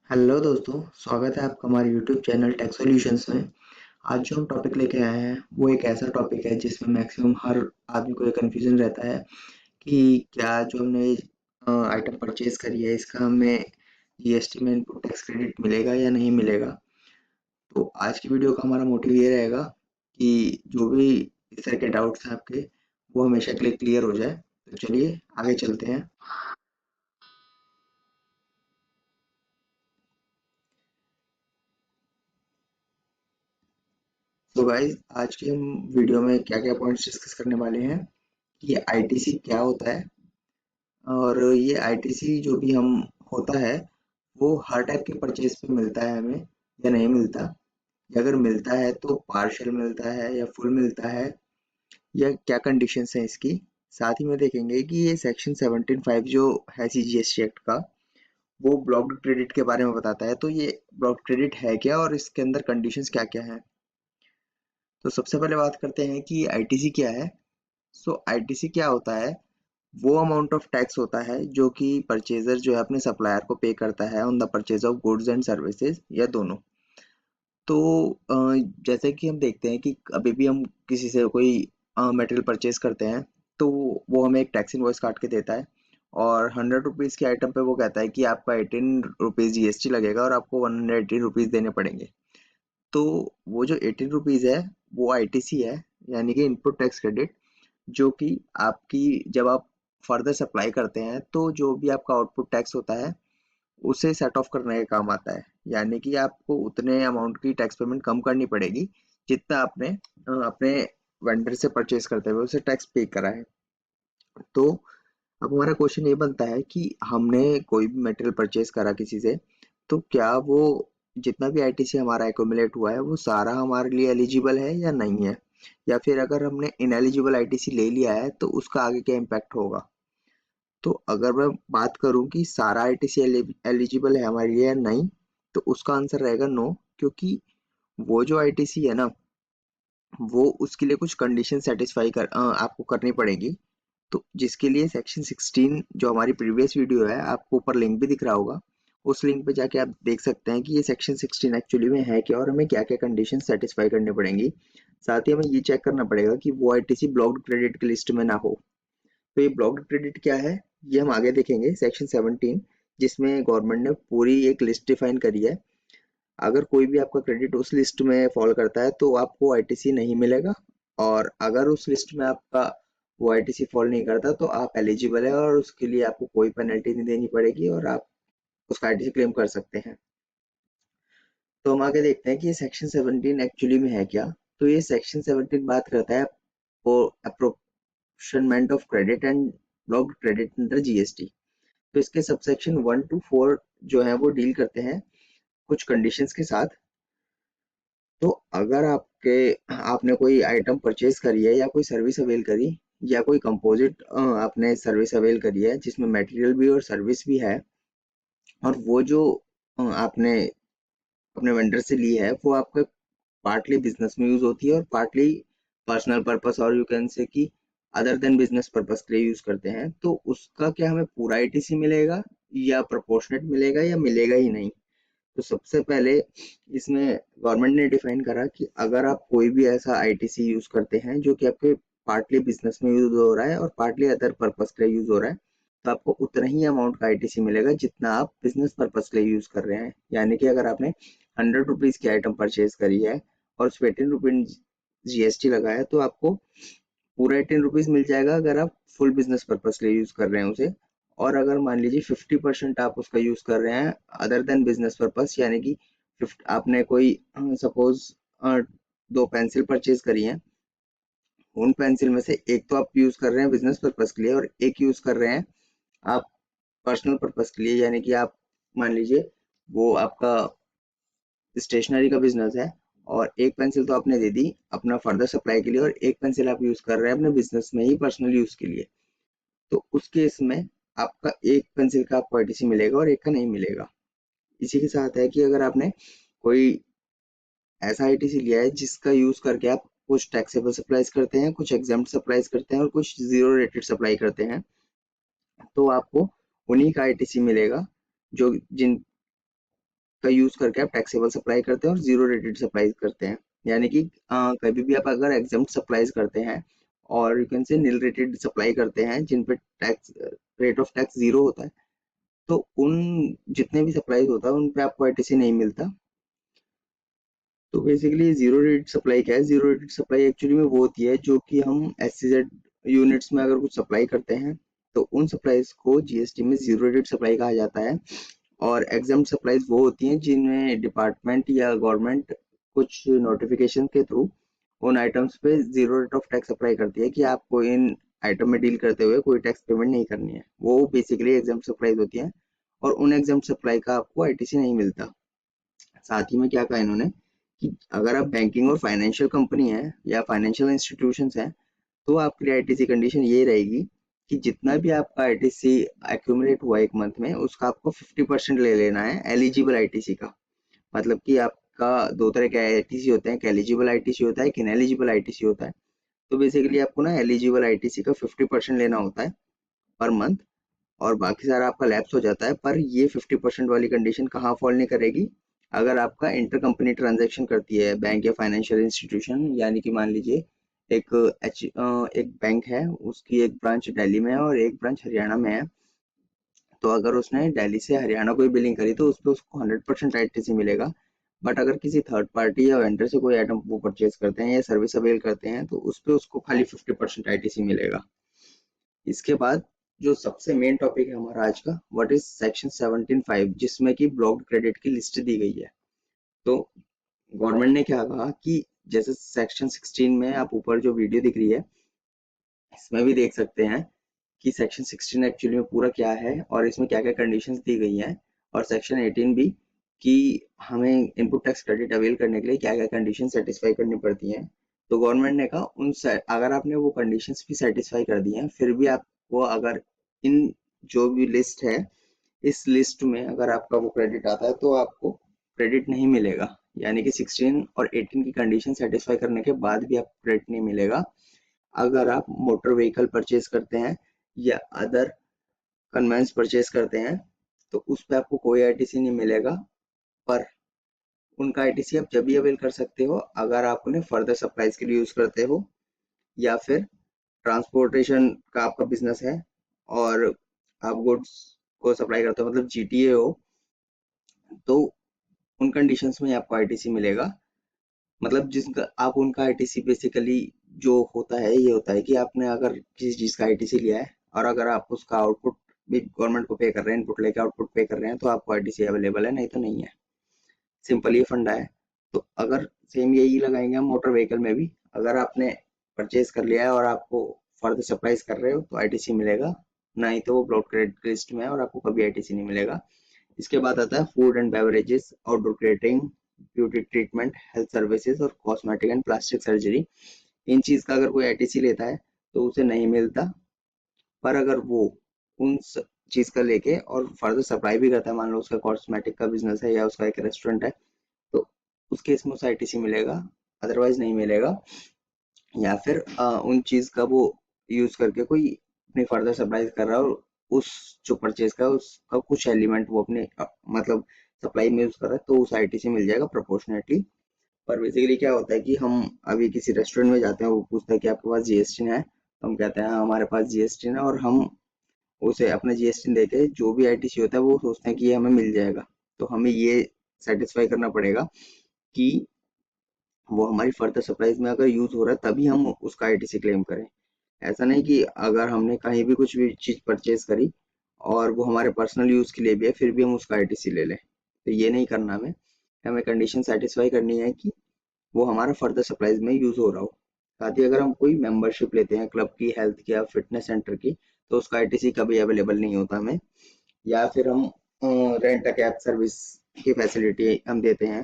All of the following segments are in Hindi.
हेलो दोस्तों, स्वागत है आपका हमारे यूट्यूब चैनल टेक सॉल्यूशंस में। आज जो हम टॉपिक लेके आए हैं वो एक ऐसा टॉपिक है जिसमें मैक्सिमम हर आदमी को एक कन्फ्यूजन रहता है कि क्या जो हमने आइटम परचेज करी है इसका हमें जीएसटी में इनपुट टैक्स क्रेडिट मिलेगा या नहीं मिलेगा। तो आज की वीडियो का हमारा मोटिव ये रहेगा कि जो भी इस तरह के डाउट्स हैं आपके वो हमेशा के लिए क्लियर हो जाए। तो चलिए आगे चलते हैं। तो गाइस, आज की हम वीडियो में क्या क्या पॉइंट्स डिस्कस करने वाले हैं। ये आईटीसी क्या होता है, और ये आईटीसी जो भी हम होता है वो हर टाइप के परचेज पे मिलता है हमें या नहीं मिलता, या अगर मिलता है तो पार्शियल मिलता है या फुल मिलता है, या क्या कंडीशंस हैं इसकी। साथ ही में देखेंगे कि ये सेक्शन 17(5) जो है सीजीएसटी एक्ट का, वो ब्लॉक्ड क्रेडिट के बारे में बताता है। तो ये ब्लॉक्ड क्रेडिट है क्या और इसके अंदर कंडीशंस क्या क्या हैं। तो सबसे पहले बात करते हैं कि आईटीसी क्या है। सो आईटीसी क्या होता है, वो अमाउंट ऑफ टैक्स होता है जो कि परचेजर जो है अपने सप्लायर को पे करता है on the purchase of goods and services, या दोनों। तो जैसे कि हम देखते हैं कि अभी भी हम किसी से कोई मटेरियल परचेज करते हैं तो वो हमें एक टैक्स इनवॉइस काट के देता है, और 100 रुपीज़ के आइटम पे वो कहता है कि आपका 18 रुपीज़ जीएसटी लगेगा और आपको 180 रुपीज़ देने पड़ेंगे। तो वो जो 18 रुपीज़ है वो आईटीसी है, यानी कि इनपुट टैक्स क्रेडिट, जो कि आपकी जब आप फर्दर सप्लाई करते हैं तो जो भी आपका आउटपुट टैक्स होता है उसे सेट ऑफ करने के काम आता है। यानी कि आपको उतने अमाउंट की टैक्स पेमेंट कम करनी पड़ेगी जितना आपने अपने वेंडर से परचेज करते हुए उसे टैक्स पे करा है। तो अब हमारा क्वेश्चन ये बनता है कि हमने कोई भी मटेरियल परचेज करा किसी से, तो क्या वो जितना भी आईटीसी हमारा एक्यूमुलेट हुआ है वो सारा हमारे लिए एलिजिबल है या नहीं है, या फिर अगर हमने इनएलिजिबल आईटीसी ले लिया है तो उसका आगे क्या इम्पैक्ट होगा। तो अगर मैं बात करूं कि सारा आईटीसी एलिजिबल है हमारे लिए या नहीं, तो उसका आंसर रहेगा नो, क्योंकि वो जो आईटीसी है ना, वो उसके लिए कुछ कंडीशन सेटिस्फाई आपको करनी पड़ेगी। तो जिसके लिए सेक्शन 16 जो हमारी प्रीवियस वीडियो है, आपको ऊपर लिंक भी दिख रहा होगा, उस लिंक पे जाके आप देख सकते हैं कि ये सेक्शन 16 एक्चुअली में है क्या और हमें क्या क्या कंडीशन सेटिस्फाई करनी पड़ेंगी। साथ ही हमें ये चेक करना पड़ेगा कि वो आईटीसी ब्लॉक्ड क्रेडिट की लिस्ट में ना हो। तो ये ब्लॉक्ड क्रेडिट क्या है, ये हम आगे देखेंगे सेक्शन 17, जिसमें गवर्नमेंट ने पूरी एक लिस्ट डिफाइन करी है। अगर कोई भी आपका क्रेडिट उस लिस्ट में फॉल करता है तो आपको आईटीसी नहीं मिलेगा, और अगर उस लिस्ट में आपका वो आईटीसी फॉल नहीं करता तो आप एलिजिबल है और उसके लिए आपको कोई पेनल्टी नहीं देनी पड़ेगी और आप उसका आईटीसी क्लेम कर सकते हैं। तो हम आगे देखते हैं कि ये सेक्शन 17 एक्चुअली में है क्या। तो ये सेक्शन 17 बात करता है apportionment of credit and blocked credit under GST. तो इसके सबसेक्शन 1 to 4 जो है वो डील करते हैं कुछ कंडीशंस के साथ। तो अगर आपने कोई आइटम परचेज करी है या कोई सर्विस अवेल करी, या कोई कंपोजिट आपने सर्विस अवेल करी है जिसमें मटेरियल भी और सर्विस भी है, और वो जो आपने अपने वेंडर से ली है वो आपका पार्टली बिजनेस में यूज होती है और पार्टली पर्सनल पर्पस, और यू कैन से कि अदर देन बिजनेस पर्पस के लिए यूज करते हैं, तो उसका क्या हमें पूरा आईटीसी मिलेगा या प्रोपोर्शनेट मिलेगा या मिलेगा ही नहीं। तो सबसे पहले इसमें गवर्नमेंट ने डिफाइन करा कि अगर आप कोई भी ऐसा आईटीसी यूज करते हैं जो कि आपके पार्टली बिजनेस में यूज हो रहा है और पार्टली अदर पर्पस के लिए यूज हो रहा है, तो आपको उतना ही अमाउंट का आईटीसी मिलेगा जितना आप बिजनेस पर्पस के लिए यूज कर रहे हैं। यानी कि अगर आपने 100 रुपीज की आइटम परचेज करी है और उस पर 18 रुपीज जीएसटी लगा है, तो आपको पूरा 18 रुपीज मिल जाएगा अगर आप फुल बिजनेस पर्पस के लिए यूज कर रहे हैं उसे। और अगर मान लीजिए 50% आप उसका यूज कर रहे हैं अदर देन बिजनेस पर्पस, यानी कि आपने कोई सपोज 2 पेंसिल परचेज करी है, उन पेंसिल में से एक तो आप यूज कर रहे हैं बिजनेस पर्पस के लिए और एक यूज कर रहे हैं आप पर्सनल पर्पस के लिए, यानी कि आप मान लीजिए वो आपका स्टेशनरी का बिजनेस है, और एक पेंसिल तो आपने दे दी अपना फर्दर सप्लाई के लिए और एक पेंसिल आप यूज कर रहे हैं अपने बिजनेस में ही पर्सनल यूज के लिए। तो उस केस में आपका एक पेंसिल का आपको आईटीसी मिलेगा और एक का नहीं मिलेगा। इसी के साथ है कि अगर आपने कोई ऐसा आईटीसी लिया है जिसका यूज करके आप कुछ टैक्सेबल सप्लाईज करते हैं, कुछ एग्जाम्प्ट सप्लाईज करते हैं और कुछ जीरो रेटेड सप्लाई करते हैं, तो आपको उन्हीं का आईटीसी मिलेगा जो जिन का यूज करके आप टैक्सेबल सप्लाई करते हैं और जीरो रेटेड सप्लाई करते हैं। यानी कि कभी भी आप अगर एग्जाम्प्ट सप्लाईज करते हैं और you can say nil rated supply करते हैं जिन पे tax rate of tax zero होता है, तो उन जितने भी सप्लाईज होता है उन पे आपको आईटीसी नहीं मिलता। तो बेसिकली जीरो रेट सप्लाई क्या है? जीरो रेटेड सप्लाई एक्चुअली में वो होती है जो कि हम एससीजेड यूनिट्स में अगर कुछ सप्लाई करते हैं तो उन सप्लाईज को जीएसटी में जीरो रेटेड सप्लाई कहा जाता है। और एग्जाम्प्ट सप्लाईज वो होती हैं जिनमें डिपार्टमेंट या गवर्नमेंट कुछ नोटिफिकेशन के थ्रू उन आइटम्स पे zero rate of tax apply करती है कि आपको इन आइटम में डील करते हुए कोई टैक्स पेमेंट नहीं करनी है। वो बेसिकली एग्जाम्प्ट सप्लाईज होती हैं और उन एग्जाम्प्ट सप्लाई का आपको आईटीसी नहीं मिलता। साथ ही में क्या कहा इन्होंने कि अगर आप बैंकिंग और फाइनेंशियल कंपनी है या फाइनेंशियल इंस्टीट्यूशंस हैं तो आपकी आईटीसी कंडीशन ये रहेगी कि जितना भी आपका आईटीसी एक्यूमुलेट हुआ एक मंथ में उसका आपको 50% ले लेना है एलिजिबल आईटीसी का। मतलब कि आपका दो तरह के आईटीसी होते हैं, एक एलिजिबल आईटीसी होता है, एक इनएलिजिबल आईटीसी होता है। तो बेसिकली आपको ना एलिजिबल आईटीसी का 50% लेना होता है पर मंथ और बाकी सारा आपका लैप्स हो जाता है। पर ये 50% वाली कंडीशन कहाँ फॉल नहीं करेगी? अगर आपका इंटर कंपनी ट्रांजैक्शन करती है बैंक या फाइनेंशियल इंस्टीट्यूशन, यानी कि मान लीजिए एक एक बैंक है, उसकी एक ब्रांच दिल्ली में है और एक ब्रांच हरियाणा में है। तो अगर उसने दिल्ली से हरियाणा कोई बिलिंग करी तो उस पे उसको 100% आईटीसी मिलेगा। बट अगर किसी थर्ड पार्टी या वेंडर से कोई आइटम वो परचेज करते हैं या सर्विस अवेल करते हैं तो उस पे उसको खाली 50% आईटीसी मिलेगा। इसके बाद जो सबसे मेन टॉपिक है हमारा आज का, व्हाट इज सेक्शन 17(5), जिसमें कि ब्लॉक्ड क्रेडिट की लिस्ट दी गई है। तो गवर्नमेंट ने क्या कहा कि जैसे सेक्शन 16 में आप ऊपर जो वीडियो दिख रही है इसमें भी देख सकते हैं कि सेक्शन 16 एक्चुअली में पूरा क्या है और इसमें क्या क्या कंडीशंस दी गई हैं, और सेक्शन 18 भी कि हमें इनपुट टैक्स क्रेडिट अवेल करने के लिए क्या क्या कंडीशन सेटिस्फाई करनी पड़ती हैं। तो गवर्नमेंट ने कहा अगर आपने वो कंडीशंस भी सेटिस्फाई कर दी हैं फिर भी आपको अगर इन जो भी लिस्ट है इस लिस्ट में अगर आपका वो क्रेडिट आता है तो आपको क्रेडिट नहीं मिलेगा। यानी कि 16 और 18 की कंडीशन सेटिस्फाई करने के बाद भी आपको क्रेडिट नहीं मिलेगा। अगर आप मोटर व्हीकल परचेज करते हैं या अदर कन्वेंस परचेज करते हैं तो उस पे आपको कोई आईटीसी नहीं मिलेगा। पर उनका आईटीसी आप जब भी अवेल कर सकते हो अगर आप उन्हें फर्दर सप्लाईज के लिए यूज करते हो या फिर ट्रांसपोर्टेशन का आपका बिजनेस है और आप गुड्स को सप्लाई करते हो, मतलब जीटीए हो, तो उन कंडीशंस में आपको आईटीसी मिलेगा। मतलब जिसका आप उनका आईटीसी बेसिकली जो होता है ये होता है कि आपने अगर किसी चीज का आईटीसी लिया है और अगर आप उसका आउटपुट भी गवर्नमेंट को पे कर रहे हैं, इनपुट लेके आउटपुट पे कर रहे हैं, तो आपको आईटीसी अवेलेबल है, नहीं तो नहीं है। सिंपल ये फंडा है। तो अगर सेम यही लगाएंगे हम मोटर व्हीकल में भी, अगर आपने परचेज कर लिया है और आपको फर्दर सप्लाईज कर रहे हो तो आईटीसी मिलेगा, नहीं तो वो ब्लॉक क्रेडिट लिस्ट में है और आपको कभी आईटीसी नहीं मिलेगा। इसके बाद आता है food and beverages, outdoor crediting, beauty treatment, health services और कॉस्मेटिक एंड प्लास्टिक सर्जरी। इन चीज का अगर कोई आईटीसी लेता है तो उसे नहीं मिलता। पर अगर वो उन चीज का लेके और फर्दर सप्लाई भी करता है, मान लो उसका कॉस्मेटिक का बिजनेस है या उसका एक रेस्टोरेंट है, तो उस केस में उसे आईटीसी मिलेगा, अदरवाइज नहीं मिलेगा। या फिर उन चीज का वो यूज करके कोई अपनी फर्दर सप्लाई कर रहा है और उस जो परचेज का उसका कुछ एलिमेंट वो अपने मतलब सप्लाई में यूज कर रहा है तो उस आईटीसी मिल जाएगा प्रोपोर्शनेटली। पर बेसिकली क्या होता है कि हम अभी किसी रेस्टोरेंट में जाते हैं, वो पूछता है कि आपके पास जीएसटी है, तो हम कहते हैं हाँ हमारे पास जीएसटी है, और हम उसे अपना जीएसटी देके जो भी आईटीसी होता है वो सोचते हैं कि ये हमें मिल जाएगा। तो हमें ये सेटिस्फाई करना पड़ेगा कि वो हमारी फर्दर सप्लाईज में अगर यूज हो रहा है तभी हम उसका आईटीसी क्लेम करें। ऐसा नहीं कि अगर हमने कहीं भी कुछ भी चीज परचेज करी और वो हमारे पर्सनल यूज के लिए भी है फिर भी हम उसका आईटीसी ले लें, तो ये नहीं करना हमें। हमें कंडीशन सेटिस्फाई करनी है कि वो हमारा फर्दर सप्लाईज में यूज हो रहा हो। साथ ही अगर हम कोई मेंबरशिप लेते हैं क्लब की, हेल्थ की या फिटनेस सेंटर की, तो उसका आईटीसी कभी अवेलेबल नहीं होता हमें। या फिर हम रेंट अ कैब सर्विस की फैसिलिटी हम देते हैं,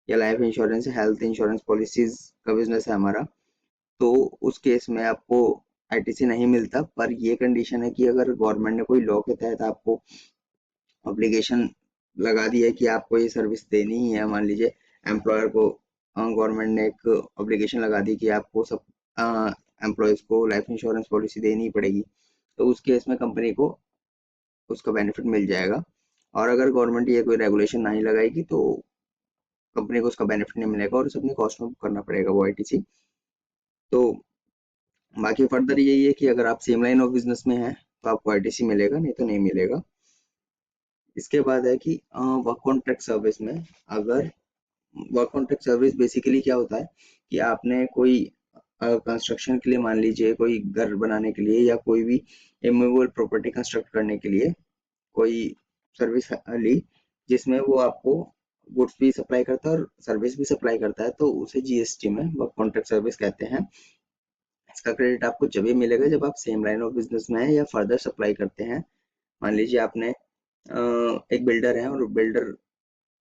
या life insurance, health insurance policies का बिजनेस है हमारा, तो उस केस में आपको आईटीसी नहीं मिलता। पर ये कंडीशन है कि अगर गवर्नमेंट ने कोई लॉ के तहत आपको ऑब्लिगेशन लगा दी है कि आपको ये सर्विस देनी ही है, मान लीजिए एम्प्लॉयर को गवर्नमेंट ने एक ऑब्लिगेशन लगा दी कि आपको सब एम्प्लॉयज को लाइफ इंश्योरेंस पॉलिसी देनी ही पड़ेगी, तो उस केस में कंपनी को उसका बेनिफिट मिल जाएगा। और अगर गवर्नमेंट ये कोई रेगुलेशन नहीं लगाएगी तो कंपनी को उसका बेनिफिट नहीं मिलेगा और उसे अपनी कॉस्ट में करना पड़ेगा वो आईटीसी। तो बाकी फर्दर यही है कि अगर आप सेम लाइन ऑफ बिजनेस में हैं तो आपको आईटीसी मिलेगा, नहीं तो नहीं मिलेगा। इसके बाद है कि वर्क कॉन्ट्रैक्ट सर्विस में, अगर वर्क कॉन्ट्रैक्ट सर्विस बेसिकली क्या होता है कि आपने कोई कंस्ट्रक्शन के लिए, मान लीजिए कोई घर बनाने के लिए या कोई भी इमूवेबल प्रॉपर्टी कंस्ट्रक्ट करने के लिए कोई सर्विस ली, जिसमें वो आपको गुड्स भी सप्लाई करता है और सर्विस भी सप्लाई करता है, तो उसे जीएसटी में वर्क कॉन्ट्रैक्ट सर्विस कहते हैं। इसका क्रेडिट आपको जब भी मिलेगा जब आप सेम लाइन ऑफ बिजनेस में हैं या फर्दर सप्लाई करते हैं। मान लीजिए आपने एक बिल्डर है और बिल्डर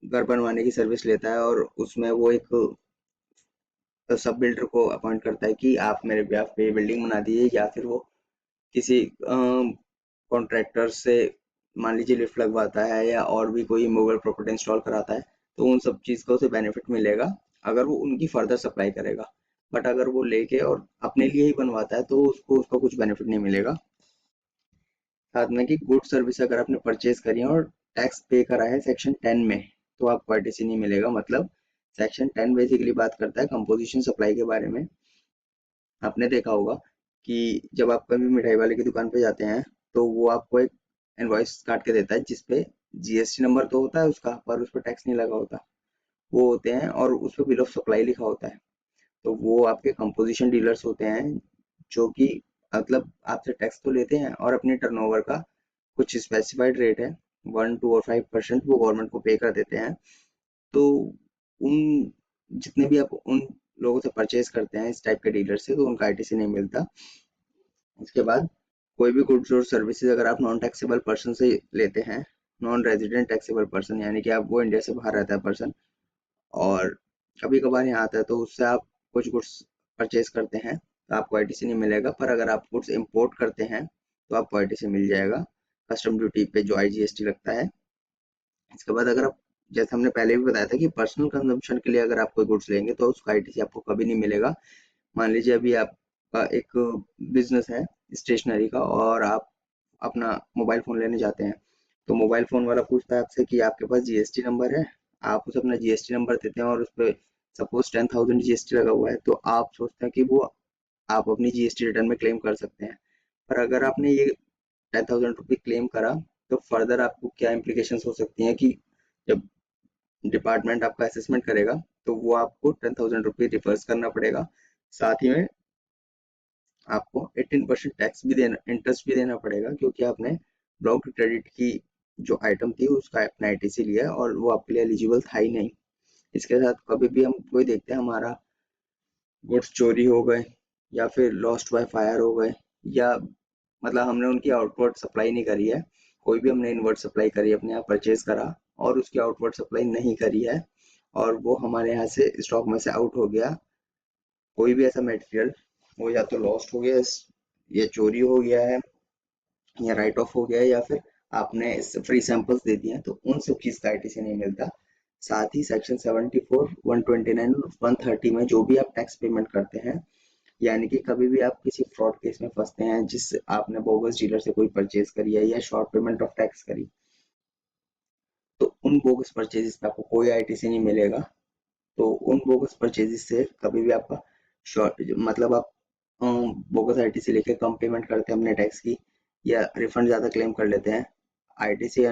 घर बनवाने की सर्विस लेता है और उसमें वो एक सब बिल्डर को अपॉइंट करता है कि आप मेरे बेhalf पे बिल्डिंग बना दीजिए, या फिर वो किसी कॉन्ट्रैक्टर से मान लीजिए लिफ्ट लगवाता है या और भी कोई मोबाइल प्रॉपर्टी इंस्टॉल कराता है, तो उन सब चीज़ का उसे बेनिफिट मिलेगा अगर वो उनकी फर्दर सप्लाई करेगा। बट अगर वो लेके और अपने लिए ही बनवाता है तो उसको उसका कुछ बेनिफिट नहीं मिलेगा। साथ में कि गुड सर्विस अगर आपने परचेज करी है और टैक्स पे करा है सेक्शन 10 में, तो आपको आईटीसी नहीं मिलेगा। मतलब सेक्शन 10 बेसिकली बात करता है कंपोजिशन सप्लाई के बारे में। आपने देखा होगा कि जब आप कभी मिठाई वाले की दुकान पे जाते हैं तो वो आपको एक इनवॉइस काट के देता है जिसपे जीएसटी नंबर तो होता है उसका, पर उस पर टैक्स नहीं लगा होता। वो होते हैं और उस पर बिल ऑफ सप्लाई लिखा होता है। तो वो आपके कंपोजिशन डीलर्स होते हैं जो कि मतलब आपसे टैक्स तो लेते हैं और अपने टर्नओवर का कुछ स्पेसिफाइड रेट है, 1, 2 और 5% वो गवर्नमेंट को पे कर देते हैं। तो उन जितने भी आप उन लोगों से परचेज करते हैं इस टाइप के डीलर से, तो उनका आईटीसी नहीं मिलता। इसके बाद कोई भी गुड्स और सर्विसेज अगर आप नॉन टैक्सेबल पर्सन से लेते हैं, नॉन रेजिडेंट टैक्सेबल पर्सन यानी कि आप वो इंडिया से बाहर रहता है पर्सन और कभी कभार यहाँ आता है, तो उससे आप कुछ गुड्स परचेज करते हैं तो आपको आईटीसी नहीं मिलेगा। पर अगर आप गुड्स इंपोर्ट करते हैं तो आपको आईटीसी मिल जाएगा कस्टम ड्यूटी पे जो आईजीएसटी लगता है। इसके बाद अगर आप, जैसे हमने पहले भी बताया था कि पर्सनल कंजम्पशन के लिए अगर आप कोई गुड्स लेंगे तो उसका आईटीसी आपको कभी नहीं मिलेगा। मान लीजिए अभी आपका एक बिजनेस है स्टेशनरी का और आप अपना मोबाइल फोन लेने जाते हैं, तो मोबाइल फोन वाला पूछता है आपसे कि आपके पास जीएसटी नंबर है। आप उसे अपना जीएसटी नंबर देते हैं और उस पर सपोज 10,000 जीएसटी लगा हुआ है, तो आप सोचते हैं कि वो आप अपनी जीएसटी रिटर्न में क्लेम कर सकते हैं। पर अगर आपने ये 10,000 रुपये क्लेम करा तो फर्दर आपको क्या इम्प्लीकेशंस हो सकती हैं कि जब डिपार्टमेंट आपका असेसमेंट करेगा तो वो आपको 10,000 रुपये रिवर्स करना पड़ेगा। साथ ही में आपको 18% टैक्स भी देना, इंटरेस्ट भी देना पड़ेगा, क्योंकि आपने ब्लॉक क्रेडिट की जो आइटम थी उसका अपना आईटीसी लिया है और वो आपके लिए एलिजिबल था ही नहीं। इसके साथ कभी भी हम कोई देखते हैं हमारा गुड्स चोरी हो गए या फिर लॉस्ट बाय फायर हो गए, या मतलब हमने उनकी आउटवर्ड सप्लाई नहीं करी है, कोई भी हमने इनवर्ड सप्लाई करी, अपने यहाँ परचेज करा और उसकी आउटवर्ड सप्लाई नहीं करी है और वो हमारे यहाँ से स्टॉक में से आउट हो गया, कोई भी ऐसा मटेरियल, वो या तो लॉस्ट हो गया या चोरी हो गया है या राइट ऑफ हो गया है या फिर आपने फ्री सैंपल्स दे दिए हैं, तो उन सब चीज का आईटीसी नहीं मिलता। साथ ही सेक्शन 74, 129 और 130 में जो भी आप टैक्स पेमेंट करते हैं, यानी कि कभी भी आप किसी फ्रॉड केस में फंसते हैं जिससे आपने बोगस डीलर से कोई परचेज करी है या शॉर्ट पेमेंट ऑफ टैक्स करी, तो उन बोगस परचेजेस पे आपको कोई आईटीसी नहीं मिलेगा। तो उन बोगस परचेजेस से कभी भी आपका शॉर्ट, मतलब आप बोगस आईटीसी लेके कम पेमेंट करते हैं अपने टैक्स की या रिफंड ज़्यादा क्लेम कर लेते हैं, आईटीसी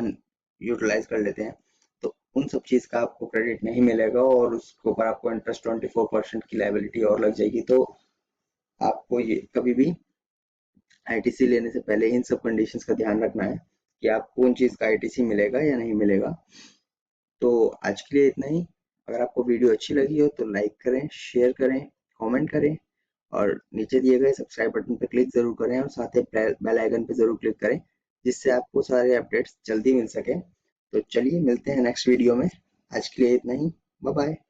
यूटिलाइज कर लेते हैं, तो उन सब चीज़ का आपको क्रेडिट नहीं मिलेगा और उसके ऊपर आपको इंटरेस्ट 24% की लायबिलिटी और लग जाएगी। तो आपको ये कभी भी आईटीसी लेने से पहले इन सब कंडीशंस का ध्यान रखना है कि आपको उन चीज़ का आईटीसी मिलेगा या नहीं मिलेगा। तो आज के लिए इतना ही। अगर आपको वीडियो अच्छी लगी हो तो लाइक करें, शेयर करें, कमेंट करें और नीचे दिए गए सब्सक्राइब बटन पर क्लिक जरूर करें और साथ ही बेल आइकन पर जरूर क्लिक करें, जिससे आपको सारे अपडेट्स जल्दी मिल सके। तो चलिए मिलते हैं नेक्स्ट वीडियो में। आज के लिए इतना ही। Bye bye.